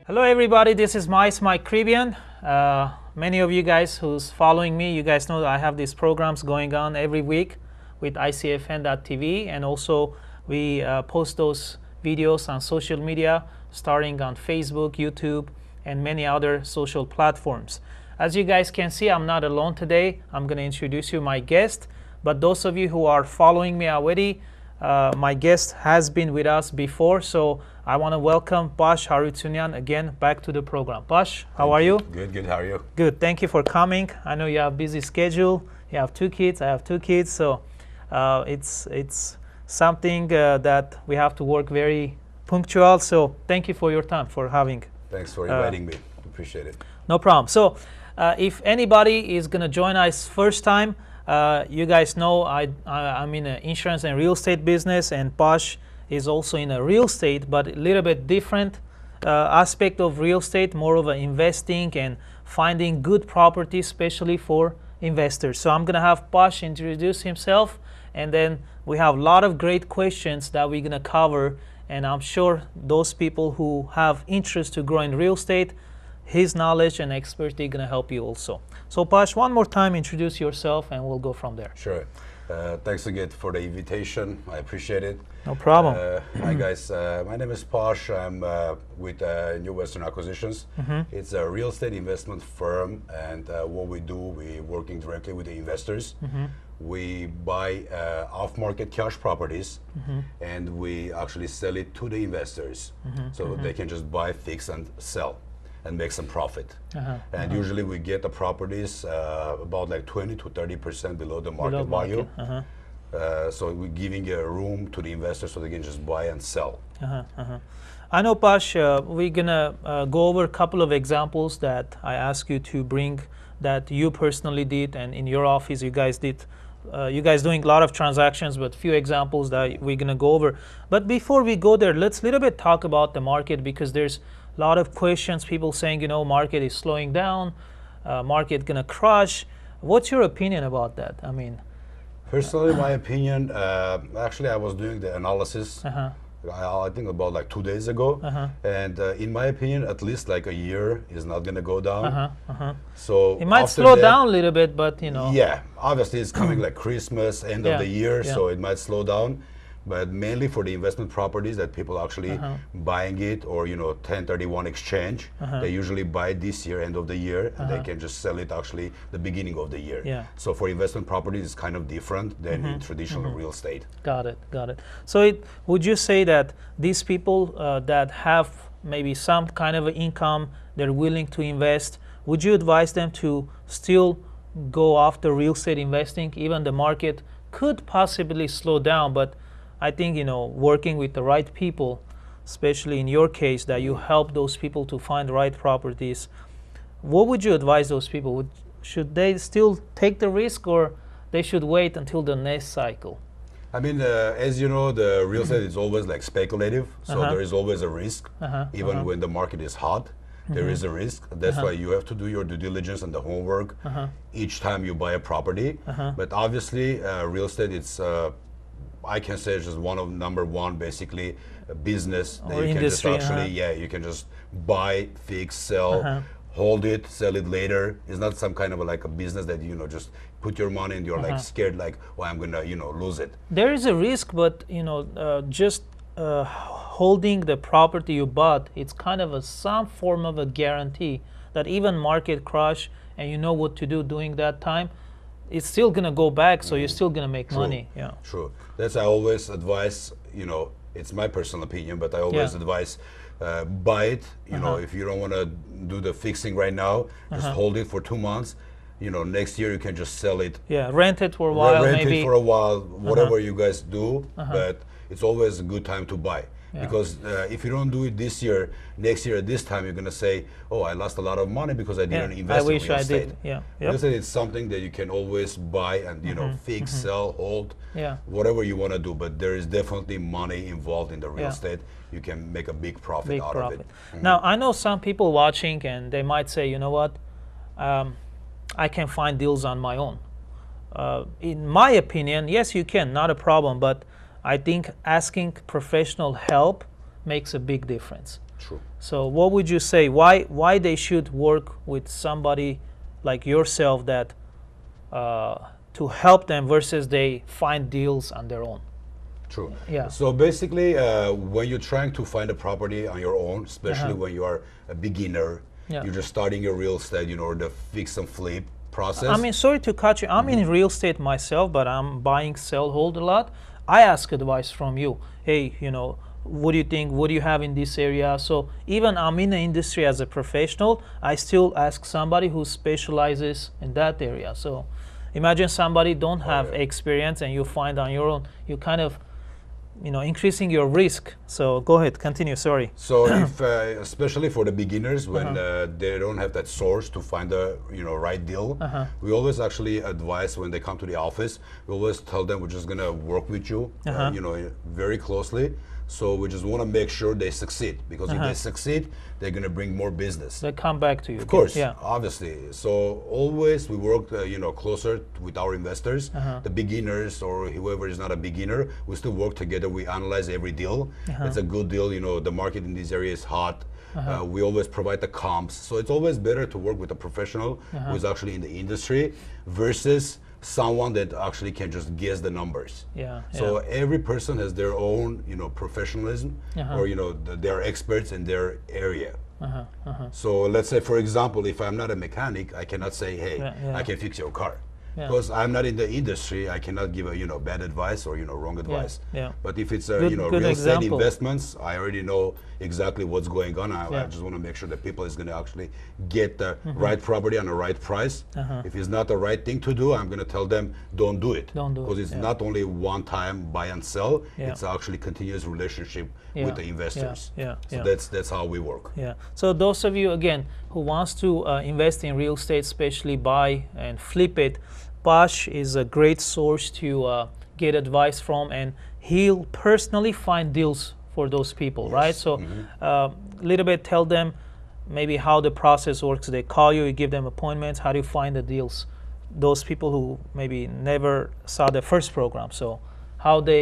Hello everybody, this is Mike Caribbean. Many of you guys who's following me, you guys know that I have these programs going on every week with ICFN.tv, and also we post those videos on social media, starting on Facebook, YouTube, and many other social platforms. As you guys can see, I'm not alone today. I'm going to introduce you my guest, but those of you who are following me already, my guest has been with us before, so I want to welcome Pasha Harutyunyan again back to the program. Pasha, how are you? Good. How are you? Good. Thank you for coming. I know you have a busy schedule. You have 2 kids. I have 2 kids, so it's something that we have to work very punctual. So thank you for your time, for having. Thanks for inviting me. Appreciate it. No problem. So if anybody is going to join us first time, you guys know I'm in the insurance and real estate business, and Pasha is also in a real estate, but a little bit different aspect of real estate, more of investing and finding good property, especially for investors. So I'm going to have Pasha introduce himself, and then we have a lot of great questions that we're going to cover, and I'm sure those people who have interest to grow in real estate, his knowledge and expertise are going to help you also. So Pasha, one more time, introduce yourself and we'll go from there. Sure. Thanks again for the invitation. I appreciate it. No problem. Hi guys, my name is Pasha. I'm with New Western Acquisitions. It's a real estate investment firm, and what we do, we're working directly with the investors. We buy off-market cash properties, and we actually sell it to the investors. So they can just buy, fix, and sell and make some profit. And usually we get the properties about like 20 to 30% below the market value. So we're giving a room to the investors so they can just buy and sell. I know, Pasha, we're gonna go over a couple of examples that I asked you to bring that you personally did, and in your office you guys did. You guys doing a lot of transactions, but few examples that we're gonna go over. But before we go there, let's a little bit talk about the market, because there's a lot of questions, people saying, you know, market is slowing down, market gonna crash. What's your opinion about that? I mean, personally, my opinion, actually I was doing the analysis, I think about like 2 days ago, and in my opinion, at least like a year is not gonna go down. So it might slow down a little bit, but you know. Yeah, obviously it's coming like Christmas, end of the year, so it might slow down. But mainly for the investment properties that people actually buying it, or 1031 exchange, they usually buy this year, end of the year, and they can just sell it actually the beginning of the year. So for investment properties, it's kind of different than in traditional real estate. Got it. So would you say that these people that have maybe some kind of income, they're willing to invest, would you advise them to still go after real estate investing? Even the market could possibly slow down, but I think, working with the right people, especially in your case, that you help those people to find the right properties, what would you advise those people? Should they still take the risk, or they should wait until the next cycle? I mean, as you know, the real estate is always like speculative, so there is always a risk. Even when the market is hot, there is a risk. That's why you have to do your due diligence and the homework each time you buy a property. But obviously, real estate, it's I can say it's just number one, basically, a business that you can just actually, you can just buy, fix, sell, hold it, sell it later. It's not some kind of like a business that just put your money and you're like scared, like, well, I'm gonna lose it. There is a risk, but just holding the property you bought, it's kind of some form of a guarantee that even market crash and you know what to do during that time, it's still gonna go back, so you're still gonna make money. True. That's I always advise. It's my personal opinion, but I always advise buy it. If you don't want to do the fixing right now, just hold it for 2 months. Next year you can just sell it. Rent it for a while. Rent it for a while. Whatever you guys do, but it's always a good time to buy. Because if you don't do it this year, next year at this time, you're going to say, oh, I lost a lot of money because I didn't invest in real estate. I wish I did. Real estate is something that you can always buy and fix, sell, hold, whatever you want to do. But there is definitely money involved in the real estate. You can make a big profit out of it. Now, I know some people watching, and they might say, you know what, I can find deals on my own. In my opinion, yes, you can, not a problem, but I think asking professional help makes a big difference. True. So what would you say? Why they should work with somebody like yourself that to help them versus they find deals on their own? True. Yeah. So basically, when you're trying to find a property on your own, especially when you are a beginner, Yeah. you're just starting your real estate, or the fix and flip process. I mean, sorry to cut you. I'm in real estate myself, but I'm buying, sell, hold a lot. I ask advice from you. Hey, what do you think? What do you have in this area? So even I'm in the industry as a professional, I still ask somebody who specializes in that area. So imagine somebody don't have experience and you find on your own, you kind of increasing your risk. So go ahead, continue. Sorry. So if, especially for the beginners, when they don't have that source to find the right deal, we always actually advise when they come to the office. We always tell them we're just gonna work with you, very closely. So we just want to make sure they succeed, because if they succeed, they're going to bring more business. They come back to you. Of course, yeah. Obviously. So always we work, closer with our investors, the beginners or whoever is not a beginner. We still work together. We analyze every deal. It's a good deal. The market in this area is hot. We always provide the comps. So it's always better to work with a professional who is actually in the industry versus someone that actually can just guess the numbers. So every person has their own, professionalism, or they're experts in their area. So let's say, for example, if I'm not a mechanic, I cannot say, hey, I can fix your car. Because I'm not in the industry, I cannot give a bad advice or wrong advice. But if it's real estate investments, I already know exactly what's going on. I just want to make sure that people is going to actually get the right property on the right price. If it's not the right thing to do, I'm going to tell them don't do it. Don't do it. Because it's not only one time buy and sell. It's actually continuous relationship with the investors. So that's how we work. So those of you again who wants to invest in real estate, especially buy and flip it, Pash is a great source to get advice from, and he'll personally find deals for those people, right? So a little bit tell them maybe how the process works. They call you, you give them appointments. How do you find the deals? Those people who maybe never saw the first program. So how do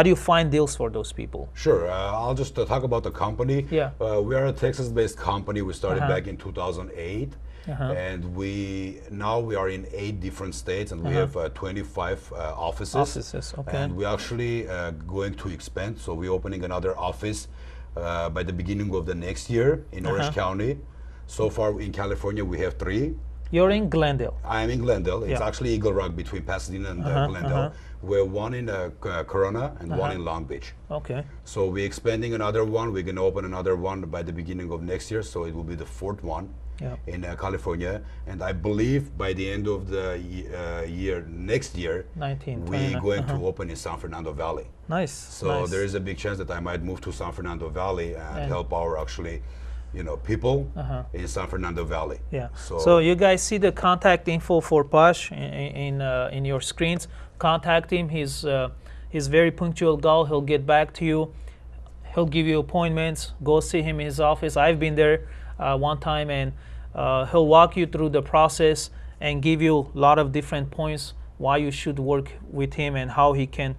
you find deals for those people? Sure. I'll just talk about the company. We are a Texas-based company. We started back in 2008. And we are in 8 different states, and we have 25 offices. And we're actually going to expand. So we're opening another office by the beginning of the next year in Orange County. So far in California, we have 3. You're in Glendale. I'm in Glendale. It's actually Eagle Rock between Pasadena and Glendale. We're one in Corona and one in Long Beach. So we're expanding another one. We're going to open another one by the beginning of next year. So it will be the 4th one in California. And I believe by the end of the year, next year, we're going to open in San Fernando Valley. So there is a big chance that I might move to San Fernando Valley and help our actually people in San Fernando Valley. So you guys see the contact info for Pash in your screens. Contact him. He's very punctual guy. He'll get back to you. He'll give you appointments. Go see him in his office. I've been there one time, and he'll walk you through the process and give you a lot of different points why you should work with him and how he can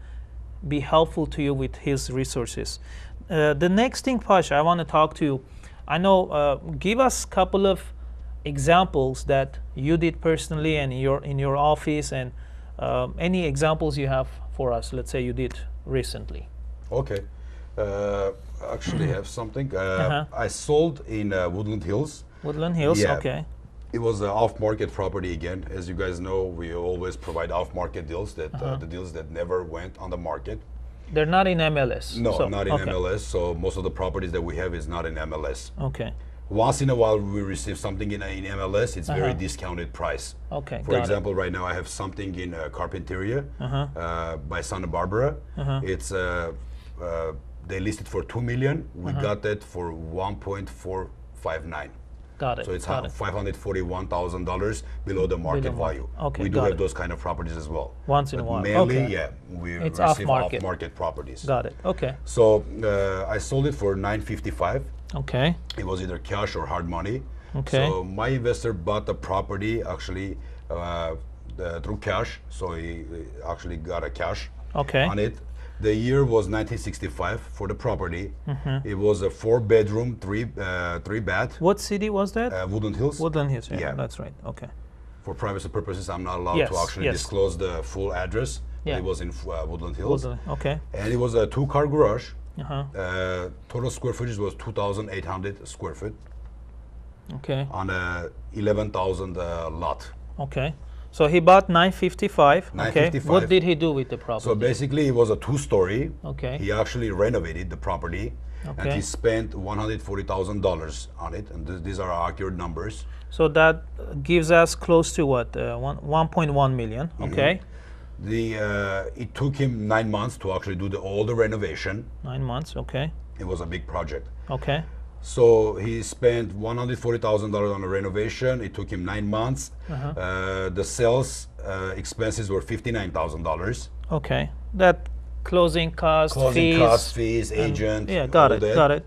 be helpful to you with his resources. The next thing, Pasha, I want to talk to you. I know, give us a couple of examples that you did personally and in your office, and any examples you have for us, let's say you did recently. Okay. Actually have something. I sold in Woodland Hills. Woodland Hills, okay. It was an off-market property again. As you guys know, we always provide off-market deals, that the deals that never went on the market. They're not in MLS? No, not in MLS. So most of the properties that we have is not in MLS. Okay. Once in a while, we receive something in MLS. It's very discounted price. Okay. For example, right now I have something in Carpinteria by Santa Barbara. It's they listed for $2 million. We got that for $1.459. Got it. So it's $541,000 below the market value. Okay. We do have those kind of properties as well. Once in a while. Mainly, we receive off-market properties. Got it. Okay. So I sold it for $955. Okay. It was either cash or hard money. Okay. So my investor bought the property actually through cash. So he actually got a cash on it. The year was 1965 for the property. It was a 4-bedroom, 3-bath. What city was that? Woodland Hills. Woodland Hills. Yeah, Yeah. that's right. Okay. For privacy purposes, I'm not allowed Yes, to actually yes. disclose the full address. Yeah. It was in Woodland Hills. Okay. And it was a 2-car garage. Uh-huh. Total square footage was 2,800 square foot Okay. on a 11,000 lot. Okay. So he bought 955. Okay. 955. What did he do with the property? So basically, it was a 2-story. Okay. He actually renovated the property, and Okay. he spent $140,000 on it. And these are accurate numbers. So that gives us close to what? 1.1 million. Mm-hmm. Okay. It took him 9 months to actually do all the renovation. 9 months. Okay. It was a big project. Okay. So he spent $140,000 on the renovation. It took him 9 months. The sales expenses were $59,000. Okay. That closing cost, Closing fees. costs, fees, agent. Yeah, got all it. that. Got it.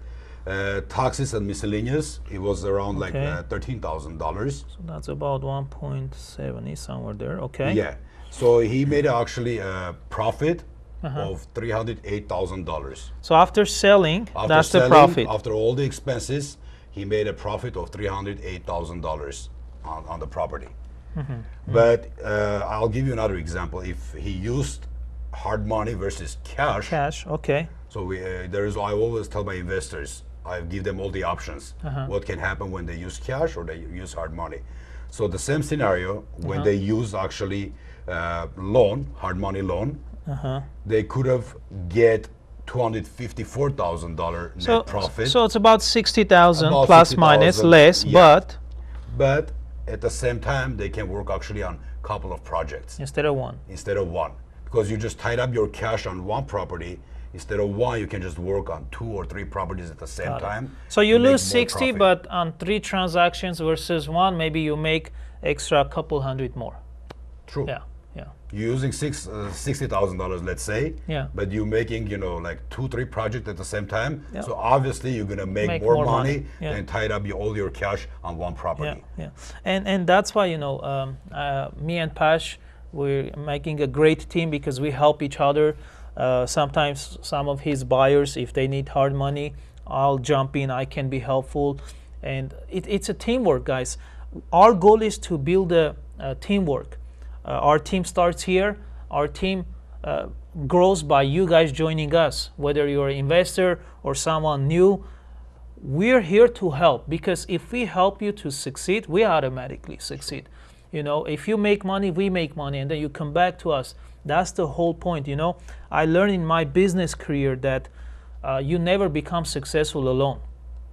Taxes and miscellaneous, it was around like Okay. $13,000. So that's about 1.70 somewhere there. Okay. Yeah. So he made actually a profit of $308,000. So after selling, After that's selling, the profit. After all the expenses, he made a profit of $308,000 on the property. But I'll give you another example. If he used hard money versus cash, Cash. Okay. so I always tell my investors, I give them all the options. What can happen when they use cash or they use hard money. So the same scenario when they use actually loan, hard money loan, they could have get $254,000 net profit. So it's about 60,000 About plus 60,000, minus less, yeah. but But at the same time, they can work actually on a couple of projects instead of one. because you just tied up your cash on one property. Instead of one, you can just work on 2 or 3 properties at the same time. So you to make lose more 60, profit. but on 3 transactions versus one, maybe you make extra couple hundred more. True. Yeah. Yeah. You're using $60,000, let's say. Yeah. But you're making, like 2-3 projects at the same time. Yeah. So obviously you're gonna make Make more more money money. Yeah. than tied up all your cash on one property. Yeah, and that's why me and Pash, we're making a great team because we help each other. Sometimes some of his buyers, if they need hard money, I'll jump in. I can be helpful, and it's a teamwork, guys. Our goal is to build a teamwork. Our team starts here. Our team grows by you guys joining us, whether you're an investor or someone new. We're here to help because if we help you to succeed, we automatically succeed. If you make money, we make money, and then you come back to us. That's the whole point. I learned in my business career that you never become successful alone.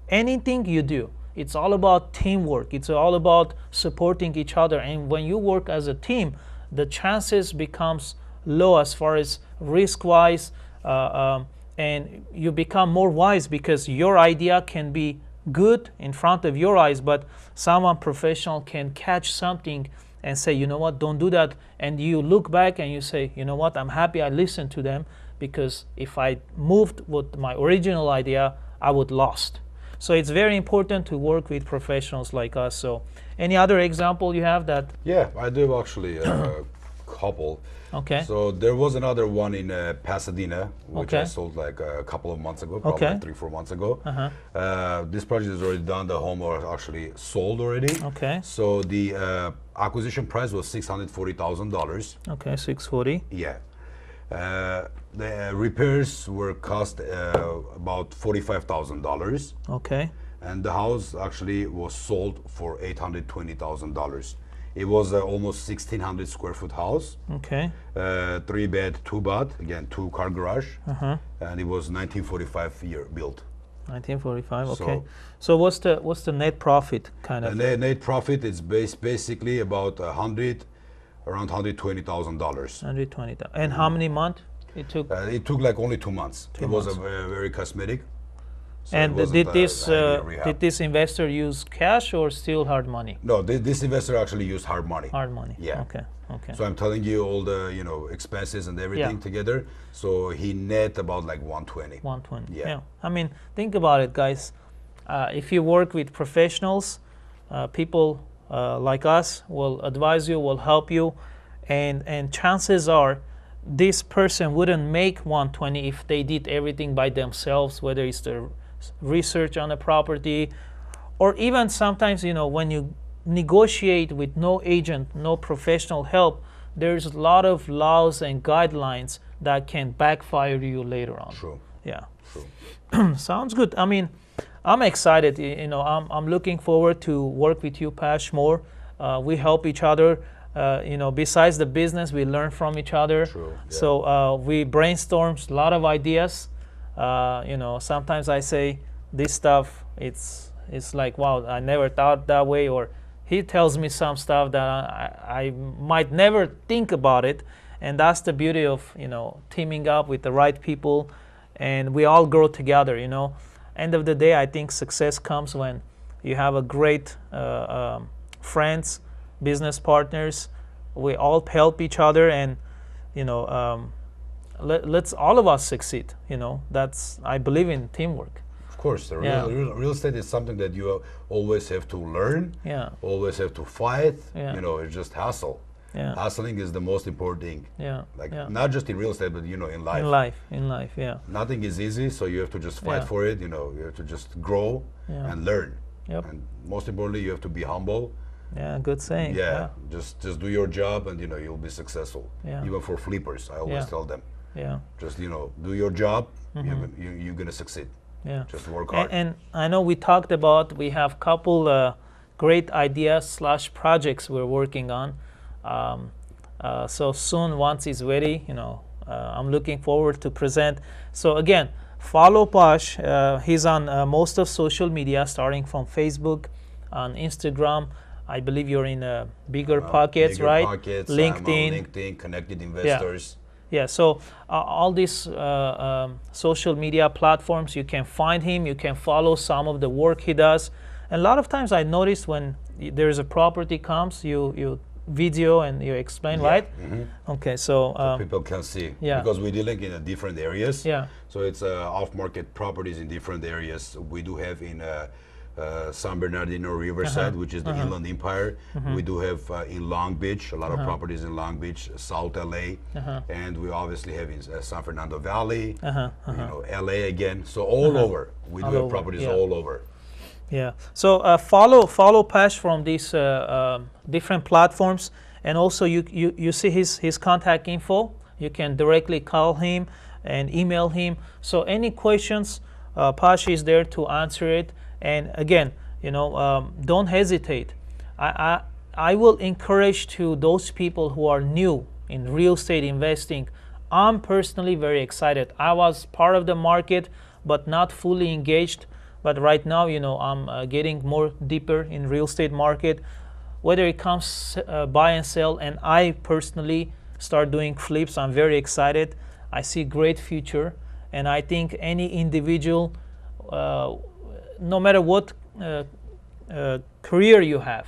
Anything you do, it's all about teamwork. It's all about supporting each other. And when you work as a team, the chances becomes low as far as risk-wise, and you become more wise because your idea can be good in front of your eyes, but someone professional can catch something and say, you know what, don't do that. And you look back and you say, you know what, I'm happy I listened to them because if I moved with my original idea, I would lost. So it's very important to work with professionals like us. So any other example you have that? Yeah, I do actually a couple. Okay. So there was another one in Pasadena, which I Okay. sold like a couple of months ago, probably Okay. like 3-4 months ago. This project is already done. The home was actually sold already. Okay. So the acquisition price was $640,000. Okay, 640. Yeah. The repairs were cost about $45,000, Okay. and the house actually was sold for $820,000. It was almost 1,600 square foot house, Okay. 3-bed, 2-bath, again 2-car garage, and it was 1945 year built. 1945. Okay. So- So what's the net profit kind of? The net profit is basically about around $120,000. 120,000. And how many months it took? It took like only 2 months. 2 It was months. very cosmetic. So it And wasn't did a this heavy rehab. did this investor use cash or still hard money? No, this investor actually used hard money. Hard money. Yeah. Okay. Okay. So I'm telling you all the expenses and everything Yeah. together. So he net about like 120. 120. Yeah. I mean, think about it, guys. If you work with professionals, people like us will advise you, will help you, and chances are this person wouldn't make 120 if they did everything by themselves, whether it's the research on the property, or even sometimes, when you negotiate with no agent, no professional help, there's a lot of laws and guidelines that can backfire you later on. True. Yeah. True. Sounds good. I mean, I'm excited. I'm looking forward to work with you, Pash, more. We help each other. Besides the business, we learn from each other. True. Yeah. So we brainstorm a lot of ideas. Sometimes I say this stuff, it's like, wow, I never thought that way, or he tells me some stuff that I might never think about it. And that's the beauty of, teaming up with the right people, and we all grow together, End of the day, I think success comes when you have a great friends, business partners. We all help each other, and, let's all of us succeed, I believe in teamwork. Of course, the real estate is something that you always have to learn, always have to fight. It's just hustle. Hustling is the most important thing. Not just in real estate, but in life. In life, yeah. Nothing is easy, so you have to just fight for it. You have to just grow and learn. And most importantly, you have to be humble. Yeah, good saying. Just do your job, and you'll be successful. Even for flippers, I always tell them. Just do your job. You're gonna succeed. Just work hard. And I know we talked about, we have couple great ideas / projects we're working on. So soon, once it's ready, I'm looking forward to present. So again, follow Pash. He's on most of social media, starting from Facebook, on Instagram. I believe you're in Bigger Pockets, right? Pockets, LinkedIn. I'm on LinkedIn, Connected Investors. Yeah, so all these social media platforms, you can find him, you can follow some of the work he does. And a lot of times I notice when there's a property comes, you video and you explain, right? Okay, so people can see. Because we're dealing in different areas. So it's off-market properties in different areas. We do have in San Bernardino, Riverside, which is the Inland Empire. We do have in Long Beach, a lot of properties in Long Beach, South LA, and we obviously have in San Fernando Valley, LA again. So all over, we do have properties all over. Yeah. So follow Pash from these different platforms, and also you see his contact info. You can directly call him and email him. So any questions, Pash is there to answer it. And again, don't hesitate. I will encourage to those people who are new in real estate investing. I'm personally very excited. I was part of the market, but not fully engaged. But right now, I'm getting more deeper in real estate market. Whether it comes buy and sell, and I personally start doing flips, I'm very excited. I see great future, and I think any individual, no matter what career you have,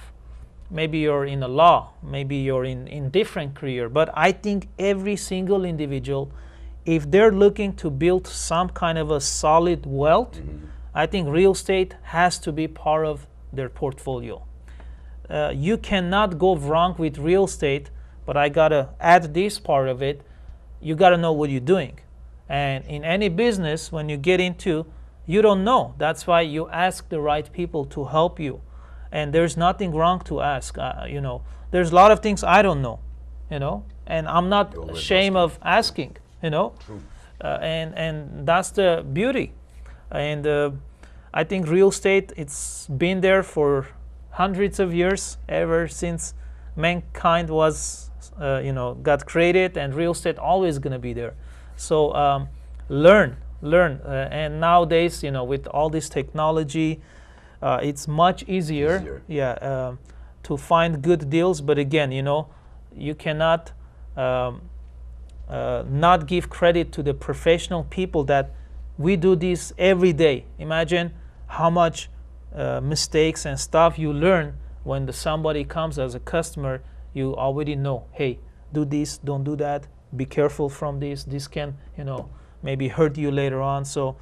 maybe you're in the law, maybe you're in different career, but I think every single individual, if they're looking to build some kind of a solid wealth, I think real estate has to be part of their portfolio. You cannot go wrong with real estate, but I gotta add this part of it. You gotta know what you're doing. And in any business, when you get into, you don't know. That's why you ask the right people to help you. And there's nothing wrong to ask. There's a lot of things I don't know, and I'm not ashamed of asking, and that's the beauty. And I think real estate, it's been there for hundreds of years, ever since mankind was, got created, and real estate always gonna be there. So learn, and nowadays, with all this technology, it's much easier. To find good deals. But again, you cannot not give credit to the professional people that we do this every day. Imagine how much mistakes and stuff you learn when somebody comes as a customer. You already know, hey, do this, don't do that, be careful from this. This can, maybe hurt you later on. So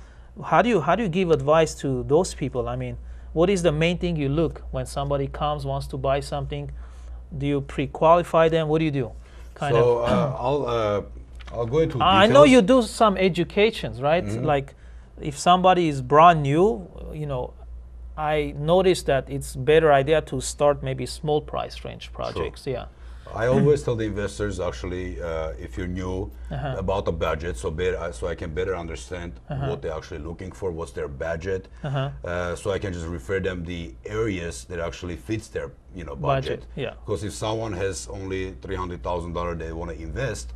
how do you give advice to those people? I mean, what is the main thing you look when somebody comes, wants to buy something? Do you pre-qualify them? What do you do? I'll go into I details. know you do some educations, right? Like if somebody is brand new, I noticed that it's better idea to start maybe small price range projects. Yeah. I always tell the investors, actually, if you're new, about the budget, so I can better understand what they're actually looking for, what's their budget, so I can just refer them the areas that actually fits their budget. Yeah. Because if someone has only $300,000 they want to invest,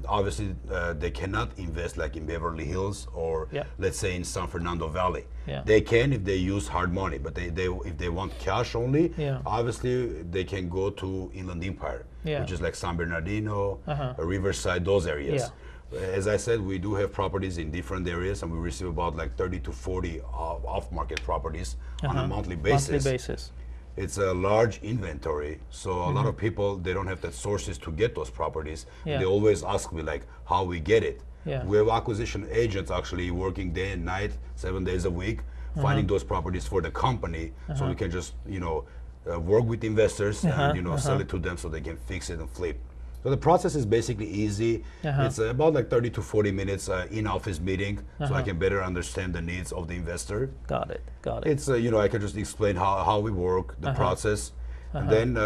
obviously they cannot invest like in Beverly Hills or let's say in San Fernando Valley. Yeah. They can if they use hard money, but if they want cash only, obviously they can go to Inland Empire, which is like San Bernardino, Riverside, those areas. As I said, we do have properties in different areas, and we receive about like 30 to 40 off-market properties on a monthly basis. It's a large inventory, so a lot of people, they don't have the sources to get those properties. They always ask me like how we get it. We have acquisition agents actually working day and night, 7 days a week, finding those properties for the company, so we can just work with investors and sell it to them so they can fix it and flip. So the process is basically easy. It's about like 30 to 40 minutes in-office meeting, so I can better understand the needs of the investor. Got it. It's I can just explain how we work, the process, and then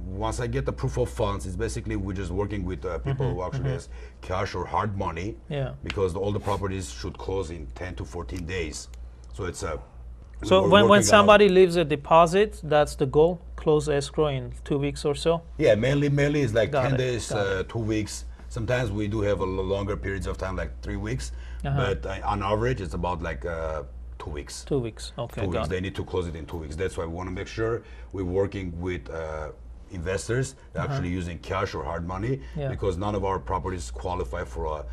once I get the proof of funds, it's basically we're just working with people who actually has cash or hard money, because all the properties should close in 10 to 14 days. So it's a So when somebody leaves a deposit, that's the goal? Close escrow in 2 weeks or so? Yeah, mainly is like 10 days, 2 weeks. Sometimes we do have a longer periods of time, like 3 weeks. But on average, it's about like 2 weeks. 2 weeks, okay. 2 weeks. They need to close it in 2 weeks. That's why we want to make sure we're working with investors actually using cash or hard money, because none of our properties qualify for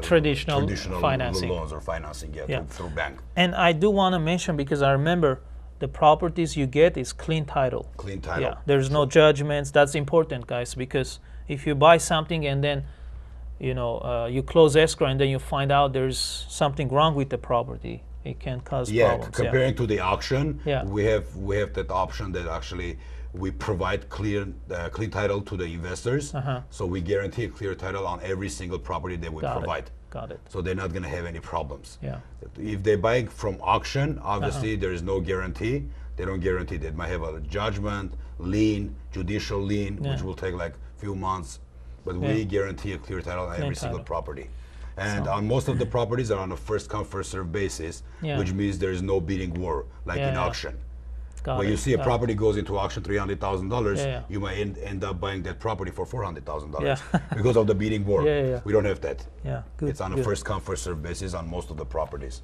traditional financing loans or financing through bank. And I do want to mention, because I remember the properties you get is clean title. Clean title. Yeah, there's no judgments. That's important, guys, because if you buy something and then you close escrow and then you find out there's something wrong with the property, it can cause problems. Comparing to the auction, we have that option that actually we provide clean title to the investors, so we guarantee a clear title on every single property they would provide. Got it. So they're not going to have any problems. Yeah. If they buy from auction, obviously there is no guarantee. They don't guarantee. They might have a judgment, lien, judicial lien, which will take like few months, but we guarantee a clear title on every single property. And on most of the properties are on a first come first serve basis, which means there is no bidding war like in auction. When you see a property goes into auction $300,000, you might end up buying that property for $400,000 because of the bidding war. We don't have that. Good. It's on a first come first serve basis on most of the properties.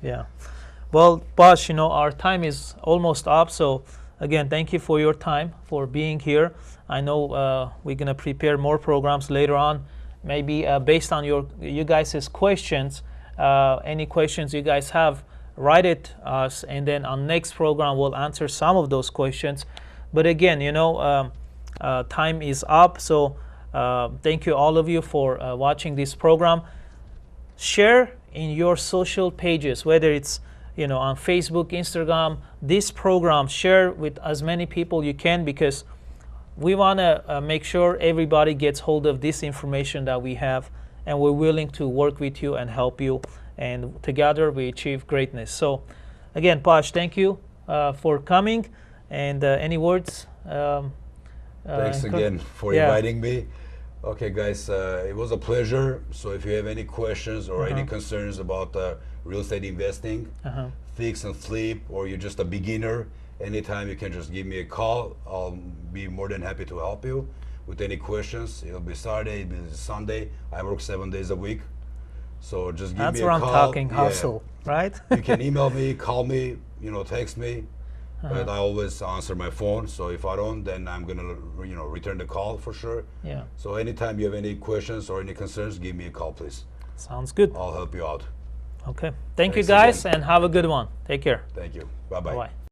Well, Pash, our time is almost up. So again, thank you for your time, for being here. I know we're gonna prepare more programs later on, maybe based on you guys' questions. Any questions you guys have, write it us, and then on next program we'll answer some of those questions. But again, time is up, so thank you all of you for watching this program. Share in your social pages, whether it's on Facebook, Instagram, this program, share with as many people you can, because we want to make sure everybody gets hold of this information that we have, and we're willing to work with you and help you, and together we achieve greatness. So again, Pash, thank you for coming, and any words? Thanks again for inviting me. Okay guys, it was a pleasure. So if you have any questions or any concerns about real estate investing, fix and flip, or you're just a beginner, anytime you can just give me a call. I'll be more than happy to help you with any questions. It'll be Saturday, it'll be Sunday. I work 7 days a week. So just give me a call. That's where I'm talking hustle, right? You can email me, call me, text me. But I always answer my phone. So if I don't, then I'm gonna return the call for sure. So anytime you have any questions or any concerns, give me a call, please. Sounds good. I'll help you out. Okay. Thank you guys, again. and have a good one. Take care. Thank you. Bye-bye. Bye-bye.